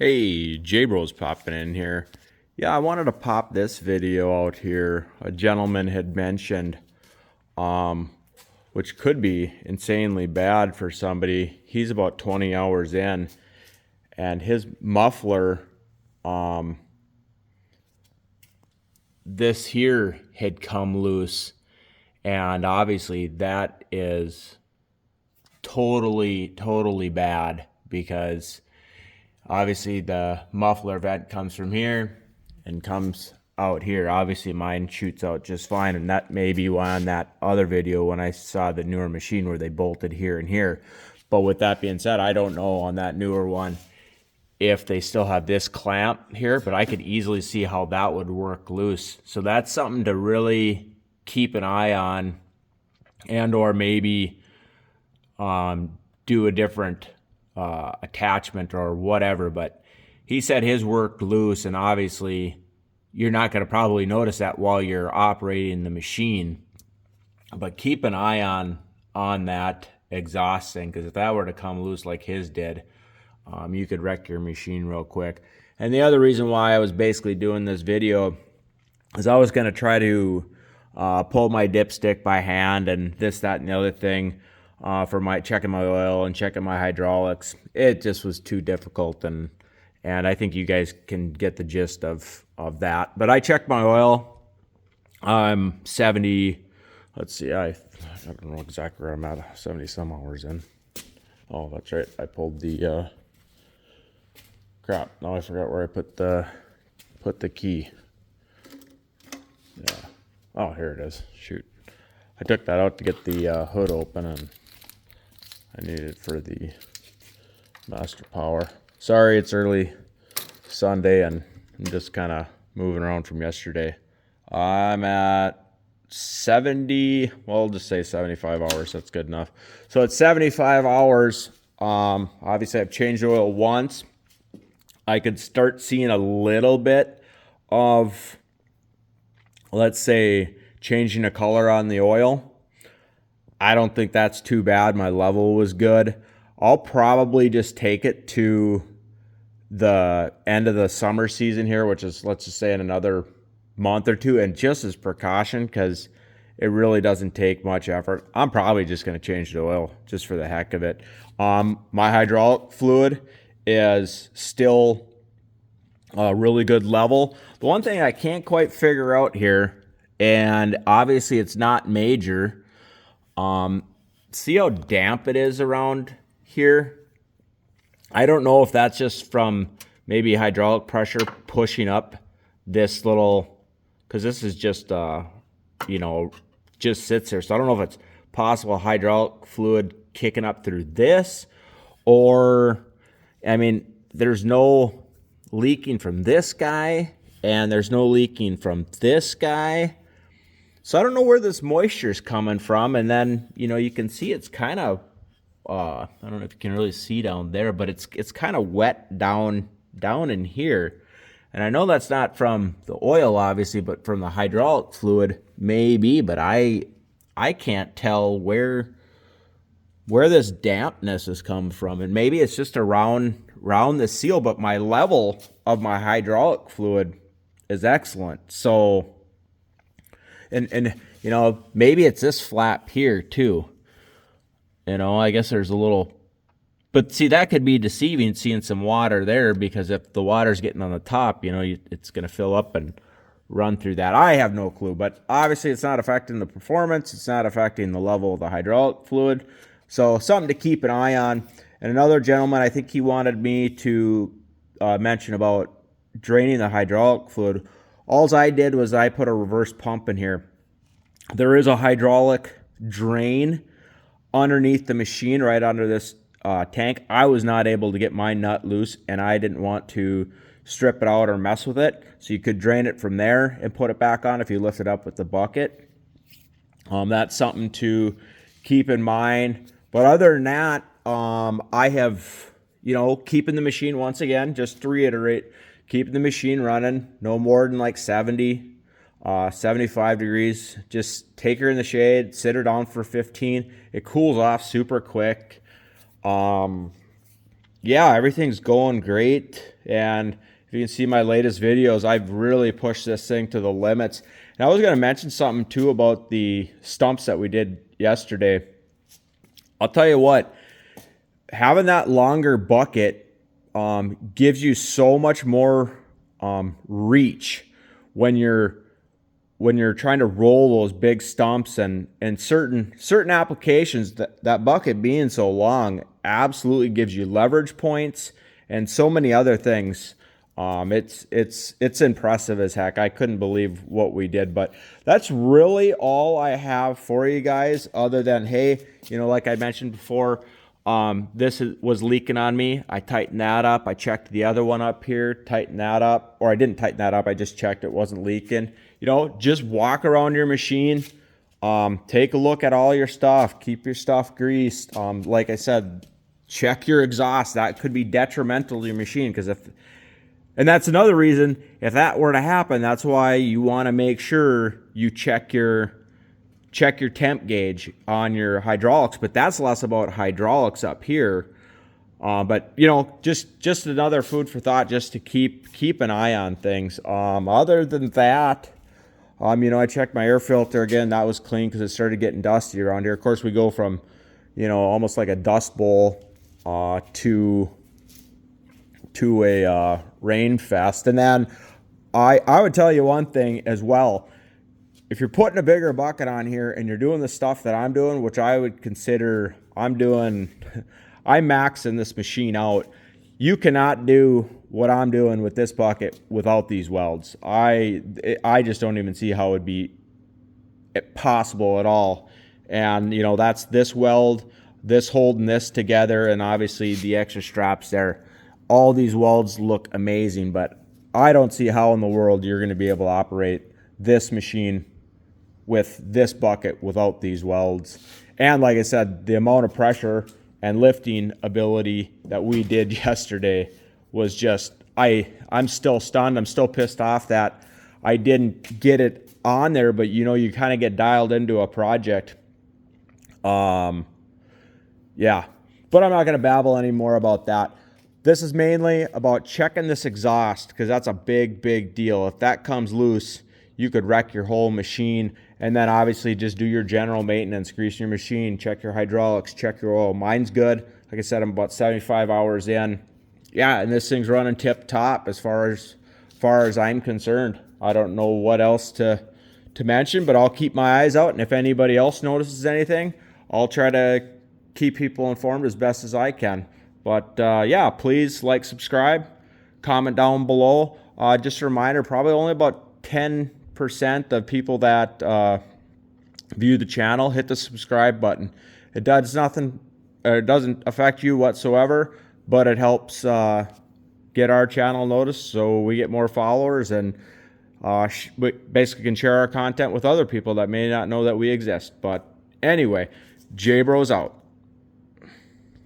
Hey, J-Bro's popping in here. Yeah, I wanted to pop this video out here. A gentleman had mentioned, which could be insanely bad for somebody. He's about 20 hours in, and his muffler, this here had come loose, and obviously that is totally bad because obviously the muffler vent comes from here and comes out here. Obviously mine shoots out just fine, and that may be on that other video when I saw the newer machine where they bolted here and here. But with that being said, I don't know on that newer one if they still have this clamp here, but I could easily see how that would work loose. So that's something to really keep an eye on, and or maybe do a different attachment or whatever. But he said his worked loose, and obviously you're not going to probably notice that while you're operating the machine, but keep an eye on that exhaust thing, because if that were to come loose like his did, you could wreck your machine real quick. And the other reason why I was basically doing this video is I was going to try to pull my dipstick by hand and this, that, and the other thing for my checking my oil and checking my hydraulics. It just was too difficult, and I think you guys can get the gist of that. But I checked my oil. I'm 70. Let's see. I don't know exactly where I'm at. 70 some hours in. Oh, that's right. I pulled the crap. Now I forgot where I put the key. Yeah. Oh, here it is. Shoot. I took that out to get the hood open, and I need it for the master power. Sorry, it's early Sunday, and I'm just kind of moving around from yesterday. I'm at 70, well, I'll just say 75 hours. That's good enough. So it's 75 hours. Obviously, I've changed oil once. I could start seeing a little bit of, let's say, changing the color on the oil. I don't think that's too bad. My level was good. I'll probably just take it to the end of the summer season here, which is, let's just say, in another month or two, and just as precaution, because it really doesn't take much effort. I'm probably just going to change the oil just for the heck of it. My hydraulic fluid is still a really good level. The one thing I can't quite figure out here, and obviously it's not major, see how damp it is around here? I don't know if that's just from maybe hydraulic pressure pushing up this little, because this is just, just sits there. So I don't know if it's possible hydraulic fluid kicking up through this, or, I mean, there's no leaking from this guy, and there's no leaking from this guy. So I don't know where this moisture is coming from. And then, you can see it's kind of, I don't know if you can really see down there, but it's kind of wet down in here. And I know that's not from the oil, obviously, but from the hydraulic fluid, maybe. But I can't tell where this dampness has come from. And maybe it's just around the seal, but my level of my hydraulic fluid is excellent. So, and maybe it's this flap here too. I guess there's a little, but see, that could be deceiving, seeing some water there, because if the water's getting on the top, it's going to fill up and run through that. I have no clue, but obviously it's not affecting the performance. It's not affecting the level of the hydraulic fluid. So something to keep an eye on. And another gentleman, I think he wanted me to mention about draining the hydraulic fluid. All I did was I put a reverse pump in here. There is a hydraulic drain underneath the machine, right under this tank. I was not able to get my nut loose, and I didn't want to strip it out or mess with it. So you could drain it from there and put it back on if you lift it up with the bucket. That's something to keep in mind. But other than that, I have, keeping the machine, once again, just to reiterate, keeping the machine running no more than like 70, 75 degrees. Just take her in the shade, sit her down for 15. It cools off super quick. yeah, everything's going great. And if you can see my latest videos, I've really pushed this thing to the limits. And I was going to mention something too about the stumps that we did yesterday. I'll tell you what, having that longer bucket gives you so much more reach when you're trying to roll those big stumps, and certain applications, that bucket being so long absolutely gives you leverage points and so many other things. It's impressive as heck. I couldn't believe what we did, but that's really all I have for you guys, other than, hey, like I mentioned before, this was leaking on me. I tightened that up. I checked the other one up here, tightened that up, or I didn't tighten that up. I just checked it wasn't leaking. Just walk around your machine, take a look at all your stuff, keep your stuff greased. Like I said, check your exhaust. That could be detrimental to your machine, and that's another reason, if that were to happen, that's why you want to make sure you check your temp gauge on your hydraulics. But that's less about hydraulics up here. But just another food for thought, just to keep an eye on things. Other than that, I checked my air filter again. That was clean because it started getting dusty around here. Of course, we go from, almost like a dust bowl to a rain fest. And then I would tell you one thing as well. If you're putting a bigger bucket on here and you're doing the stuff that I'm doing, which I would consider I'm maxing this machine out. You cannot do what I'm doing with this bucket without these welds. I just don't even see how it would be possible at all. And that's this weld, this holding this together, and obviously the extra straps there. All these welds look amazing, but I don't see how in the world you're going to be able to operate this machine with this bucket without these welds. And like I said, the amount of pressure and lifting ability that we did yesterday was just, I'm still stunned. I'm still pissed off that I didn't get it on there, but you kind of get dialed into a project. Yeah, but I'm not going to babble anymore about that. This is mainly about checking this exhaust, because that's a big deal. If that comes loose, you could wreck your whole machine. And then obviously just do your general maintenance, grease your machine, check your hydraulics, check your oil. Mine's good. Like I said, I'm about 75 hours in. Yeah, and this thing's running tip top as far as I'm concerned. I don't know what else to mention, but I'll keep my eyes out. And if anybody else notices anything, I'll try to keep people informed as best as I can. But yeah, please like, subscribe, comment down below. Just a reminder, probably only about 10% of people that view the channel hit the subscribe button. It does nothing, it doesn't affect you whatsoever, but it helps get our channel noticed, so we get more followers, and we basically can share our content with other people that may not know that we exist. But anyway, J-Bros out.